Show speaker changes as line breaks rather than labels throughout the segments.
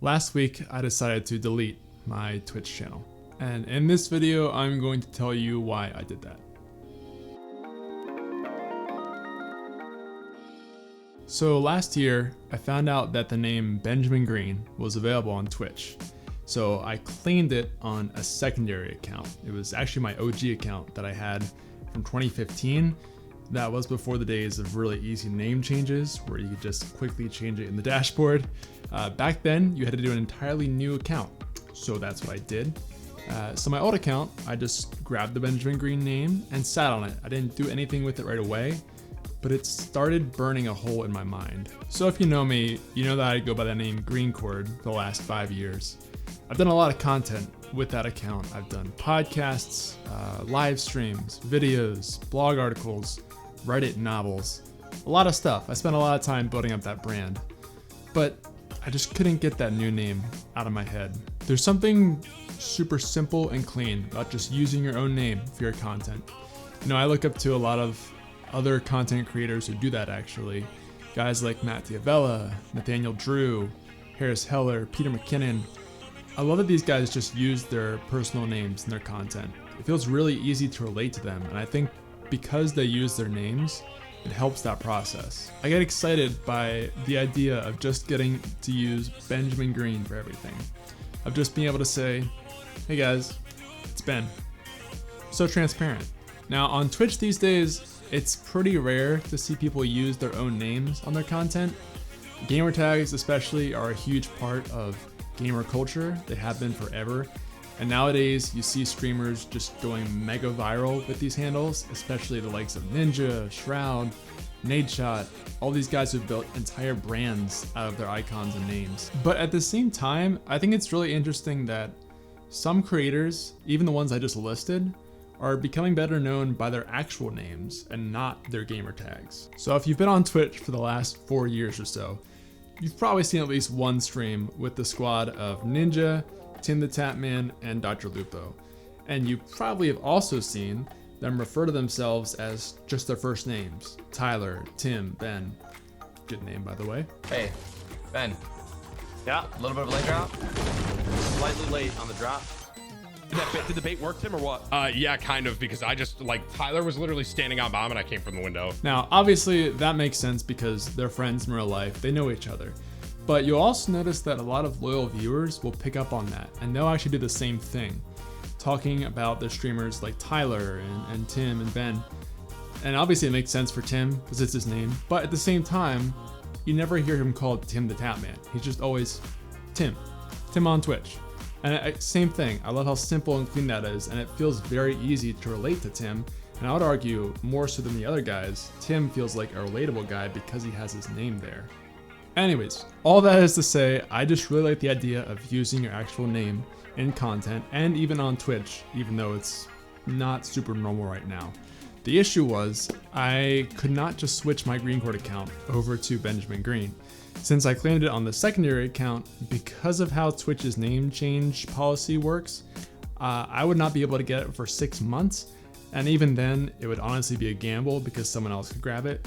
Last week, I decided to delete my Twitch channel. And in this video, I'm going to tell you why I did that. So last year, I found out that the name Benjamin Green was available on Twitch. So I claimed it on a secondary account. It was actually my OG account that I had from 2015. That was before the days of really easy name changes where you could just quickly change it in the dashboard. Back then, you had to do an entirely new account. So that's what I did. So my old account, I just grabbed the Benjamin Green name and sat on it. I didn't do anything with it right away, but it started burning a hole in my mind. So if you know me, you know that I go by the name Greencord for the last 5 years. I've done a lot of content with that account. I've done podcasts, live streams, videos, blog articles, Reddit novels, a lot of stuff. I spent a lot of time building up that brand, but I just couldn't get that new name out of my head. There's something super simple and clean about just using your own name for your content. You know, I look up to a lot of other content creators who do that actually. Guys like Matt Diavella, Nathaniel Drew, Harris Heller, Peter McKinnon. I love that these guys just use their personal names in their content. It feels really easy to relate to them, and I think because they use their names, it helps that process. I get excited by the idea of just getting to use Benjamin Green for everything. Of just being able to say, hey guys, it's Ben. So transparent. Now on Twitch these days, it's pretty rare to see people use their own names on their content. Gamer tags especially are a huge part of gamer culture. They have been forever. And nowadays, you see streamers just going mega viral with these handles, especially the likes of Ninja, Shroud, Nadeshot, all these guys who've built entire brands out of their icons and names. But at the same time, I think it's really interesting that some creators, even the ones I just listed, are becoming better known by their actual names and not their gamer tags. So if you've been on Twitch for the last 4 years or so, you've probably seen at least one stream with the squad of Ninja, Tim the Tapman, and Dr. Lupo. And you probably have also seen them refer to themselves as just their first names. Tyler, Tim, Ben. Good name, by the way.
Hey, Ben.
Yeah.
A little bit of a late drop?
Slightly late on the drop. Did the bait work, Tim, or what?
Yeah, kind of, because I just, Tyler was literally standing on bomb and I came from the window.
Now, obviously, that makes sense because they're friends in real life. They know each other. But you'll also notice that a lot of loyal viewers will pick up on that, and they'll actually do the same thing, talking about their streamers like Tyler and Tim and Ben. And obviously it makes sense for Tim because it's his name, but at the same time, you never hear him called Tim the Tapman. He's just always Tim on Twitch. And same thing, I love how simple and clean that is, and it feels very easy to relate to Tim. And I would argue more so than the other guys, Tim feels like a relatable guy because he has his name there. Anyways, all that is to say, I just really like the idea of using your actual name in content and even on Twitch, even though it's not super normal right now. The issue was I could not just switch my Greencord account over to Benjamin Green. Since I claimed it on the secondary account, because of how Twitch's name change policy works, I would not be able to get it for 6 months. And even then, it would honestly be a gamble because someone else could grab it.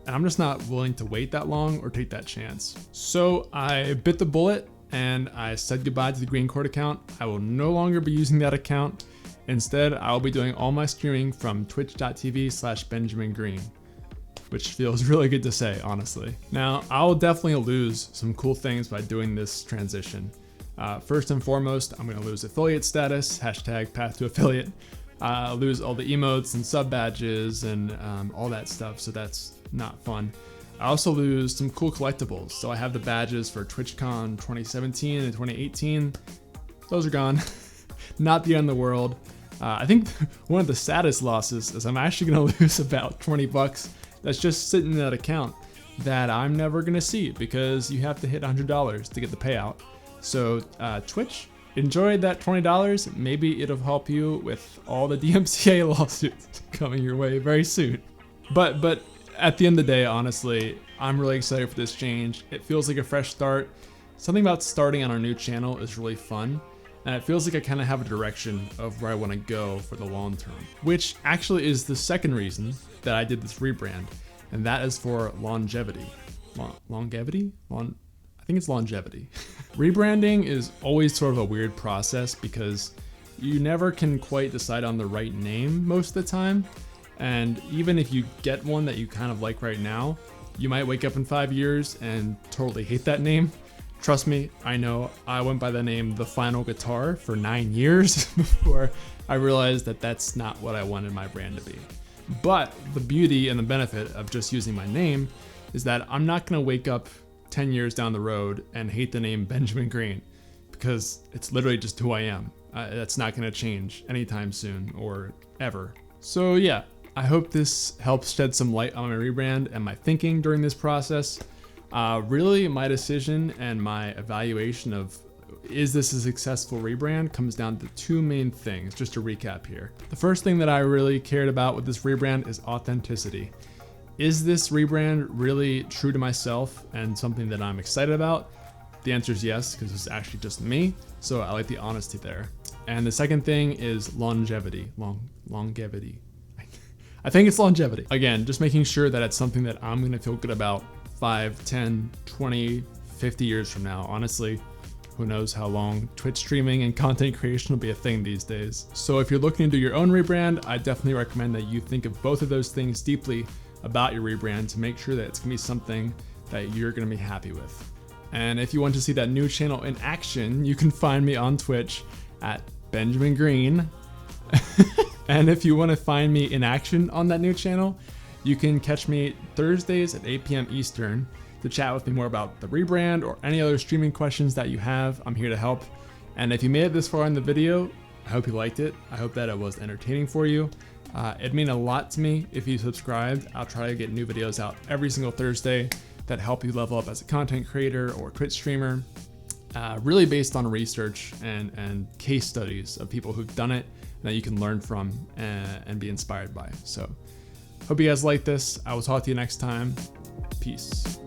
And I'm just not willing to wait that long or take that chance. So I bit the bullet and I said goodbye to the Greencord account. I will no longer be using that account. Instead, I will be doing all my streaming from twitch.tv/Benjamin Green, which feels really good to say, honestly. Now, I'll definitely lose some cool things by doing this transition. First and foremost, I'm gonna lose affiliate status, #path to affiliate. Lose all the emotes and sub badges and all that stuff, so that's not fun. I also lose some cool collectibles. So I have the badges for TwitchCon 2017 and 2018. Those are gone. Not the end of the world. I think one of the saddest losses is I'm actually gonna lose about 20 bucks that's just sitting in that account that I'm never gonna see because you have to hit $100 to get the payout. So Twitch, enjoy that $20. Maybe it'll help you with all the DMCA lawsuits coming your way very soon. But at the end of the day, honestly, I'm really excited for this change. It feels like a fresh start. Something about starting on our new channel is really fun. And it feels like I kind of have a direction of where I want to go for the long term. Which actually is the second reason that I did this rebrand. And that is for longevity. Longevity? think it's longevity. Rebranding is always sort of a weird process because you never can quite decide on the right name most of the time. And even if you get one that you kind of like right now, you might wake up in 5 years and totally hate that name. Trust me, I know. I went by the name The Final Guitar for 9 years before I realized that that's not what I wanted my brand to be. But the beauty and the benefit of just using my name is that I'm not gonna wake up 10 years down the road and hate the name Benjamin Green, because it's literally just who I am. That's not gonna change anytime soon or ever. So yeah, I hope this helps shed some light on my rebrand and my thinking during this process. Really, my decision and my evaluation of is this a successful rebrand comes down to two main things, just to recap here. The first thing that I really cared about with this rebrand is authenticity. Is this rebrand really true to myself and something that I'm excited about? The answer is yes, because it's actually just me, so I like the honesty there. And the second thing is longevity. Longevity. I think it's longevity. Again, just making sure that it's something that I'm gonna feel good about 5, 10, 20, 50 years from now. Honestly, who knows how long Twitch streaming and content creation will be a thing these days. So if you're looking to do your own rebrand, I definitely recommend that you think of both of those things deeply about your rebrand to make sure that it's gonna be something that you're gonna be happy with. And if you want to see that new channel in action, you can find me on Twitch at Benjamin Green. And if you want to find me in action on that new channel, you can catch me Thursdays at 8 p.m. Eastern to chat with me more about the rebrand or any other streaming questions that you have. I'm here to help. And if you made it this far in the video, I hope you liked it. I hope that it was entertaining for you. It'd mean a lot to me if you subscribed. I'll try to get new videos out every single Thursday that help you level up as a content creator or Twitch streamer. Really based on research and case studies of people who've done it that you can learn from and be inspired by. So hope you guys like this. I will talk to you next time. Peace.